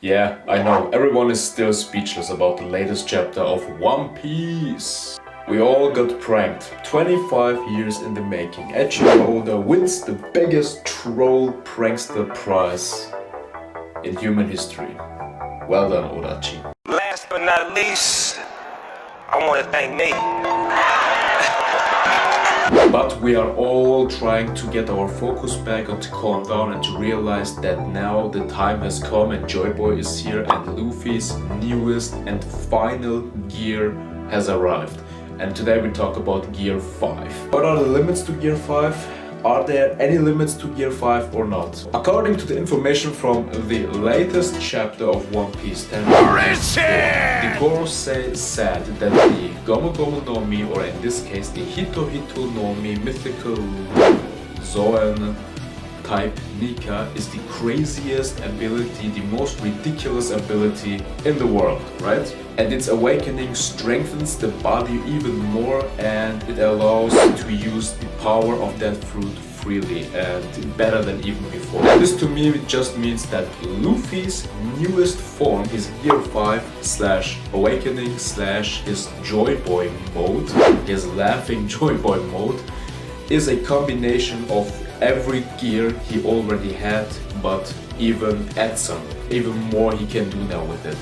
Yeah, I know, everyone is still speechless about the latest chapter of One Piece. We all got pranked. 25 years in the making. Eiichiro Oda wins the biggest troll prankster prize in human history. Well done, Odachi. Last but not least, I want to thank me. But we are all trying to get our focus back and to calm down and to realize that now the time has come and JOYBOY is here and Luffy's newest and final gear has arrived. And today we talk about Gear 5. What are the limits to Gear 5? Are there any limits to Gear 5 or not? According to the information from the latest chapter of One Piece, the Goro said that the gomu no Mi, or in this case the hito no Mi mythical Zoan type Nika, is the craziest ability, the most ridiculous ability in the world, right? And its awakening strengthens the body even more and it allows to use the power of that fruit freely and better than even before. And this to me just means that Luffy's newest form, his Gear 5 / Awakening / his JOYBOY Mode, his laughing JOYBOY Mode, is a combination of every gear he already had, but even add some, even more he can do now with it.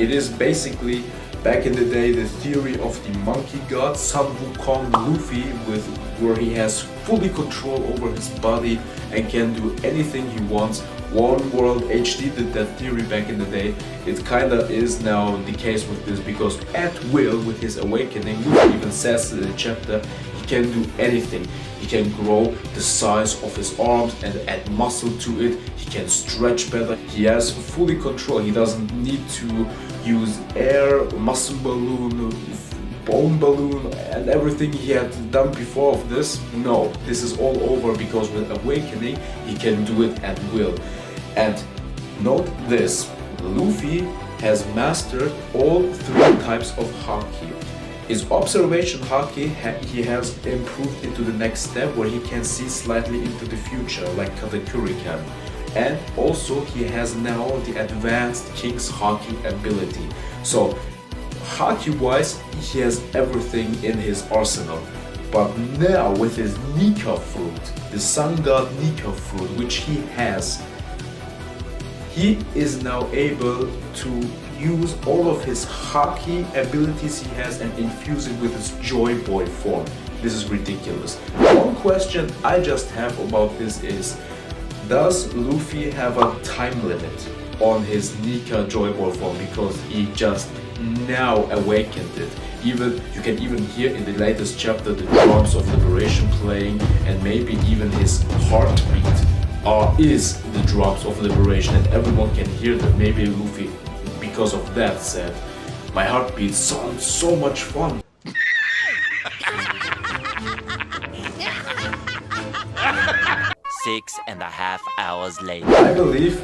It is basically, back in the day, the theory of the monkey god, Sun Wukong Luffy, where he has fully control over his body and can do anything he wants. One World HD did that theory back in the day. It kinda is now the case with this, because at will, with his awakening, Luffy even says in the chapter, he can do anything. He can grow the size of his arms and add muscle to it. He can stretch better. He has fully control. He doesn't need to use air, muscle balloon, bone balloon and everything he had done before of this. No, this is all over, because with awakening he can do it at will. And note this, Luffy has mastered all 3 types of haki. His observation haki, he has improved into the next step where he can see slightly into the future, like Katakuri can. And also he has now the advanced King's haki ability. So haki wise, he has everything in his arsenal. But now with his Nika fruit, the sun god Nika fruit, which he has, he is now able to use all of his haki abilities he has and infuse it with his JOYBOY form. This is ridiculous. One question I just have about this is, does Luffy have a time limit on his Nika JOYBOY form, because he just now awakened it? Even you can even hear in the latest chapter the drums of liberation playing, and maybe even his heartbeat is the drums of liberation, and everyone can hear that. Maybe Luffy, because of that, said, "My heartbeat sounds so much fun." 6.5 hours later. I believe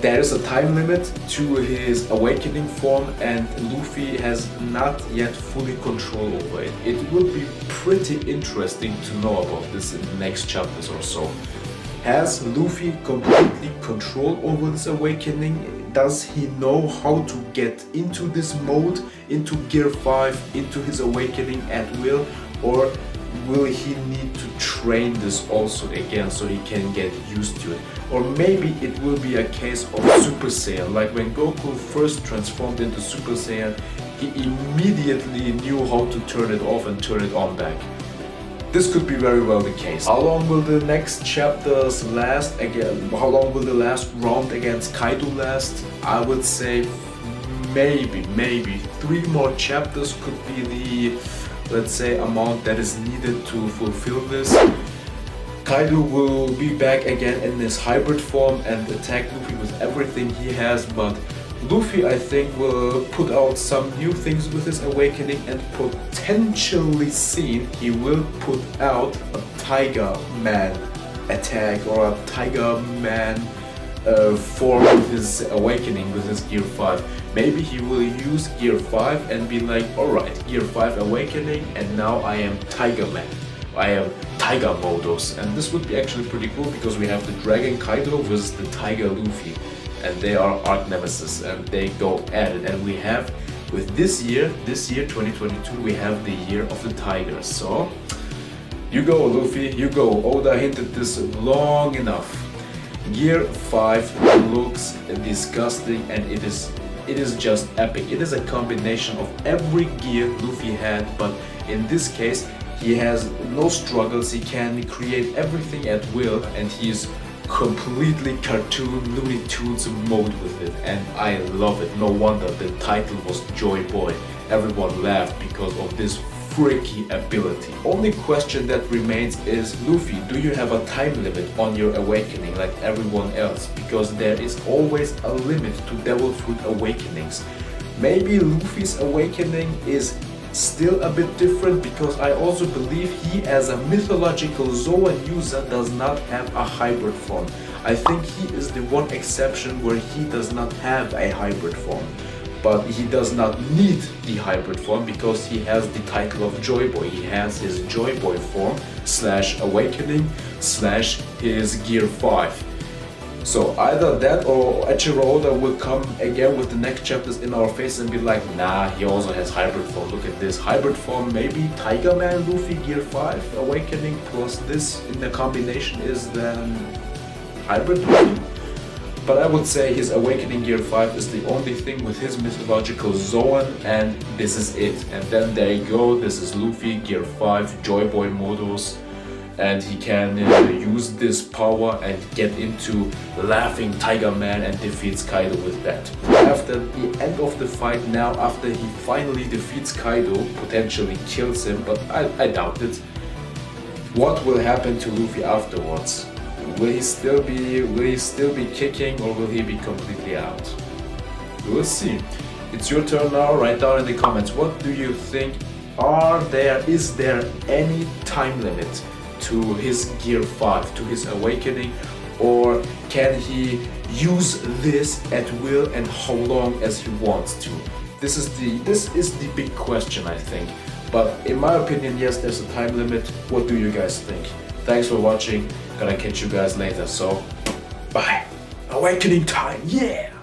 there is a time limit to his awakening form and Luffy has not yet fully control over it. It would be pretty interesting to know about this in the next chapters or so. Has Luffy completely control over this awakening? Does he know how to get into this mode, into Gear 5, into his awakening at will? Or will he need to train this also again so he can get used to it? Or maybe it will be a case of Super Saiyan, like when Goku first transformed into Super Saiyan, he immediately knew how to turn it off and turn it on back. This could be very well the case. How long will the next chapters last again? How long will the last round against Kaido last? I would say maybe 3 more chapters could be the, let's say, amount that is needed to fulfill this. Kaido will be back again in his hybrid form and attack Luffy with everything he has, but Luffy, I think, will put out some new things with his awakening, and potentially seen he will put out a Tiger Man attack or a Tiger Man form with his awakening, with his Gear 5. Maybe he will use Gear 5 and be like, alright, Gear 5 awakening, and now I am Tiger Man. I am Tiger Modus. And this would be actually pretty cool, because we have the Dragon Kaido versus the Tiger Luffy. and they are arch nemesis, and they go at it. And we have, with this year 2022, we have the year of the tiger. So you go, Luffy, you go. Oda hinted this long enough. Gear 5 looks disgusting, and it is just epic. It is a combination of every gear Luffy had, but in this case he has no struggles. He can create everything at will, and he is completely cartoon Looney Tunes mode with it, and I love it. No wonder the title was Joy Boy. Everyone laughed because of this freaky ability. Only question that remains is, Luffy, do you have a time limit on your awakening like everyone else? Because there is always a limit to Devil Fruit awakenings. Maybe Luffy's awakening is still a bit different, because I also believe he, as a mythological Zoan user, does not have a hybrid form. I think he is the one exception where he does not have a hybrid form. But he does not need the hybrid form because he has the title of Joy Boy. He has his Joy Boy form / awakening / his gear 5. So either that or Eiichiro Oda will come again with the next chapters in our face and be like, nah, he also has hybrid form. Look at this hybrid form. Maybe Tiger Man Luffy gear 5 awakening plus this in the combination is then hybrid Luffy. But I would say his awakening gear 5 is the only thing with his mythological Zoan, and this is it. And then there you go, this is Luffy gear 5 JOYBOY Modus, and he can use this power and get into Laughing Tiger Man and defeats Kaido with that. After the end of the fight now, after he finally defeats Kaido, potentially kills him, but I doubt it. What will happen to Luffy afterwards? Will he still be kicking, or will he be completely out? We'll see. It's your turn now. Write down in the comments, what do you think? Is there any time limit to his gear 5, to his awakening, or can he use this at will and how long as he wants to? This is the big question, I think. But in my opinion, yes, there's a time limit. What do you guys think? Thanks for watching. Gonna catch you guys later, so bye. Awakening time, yeah!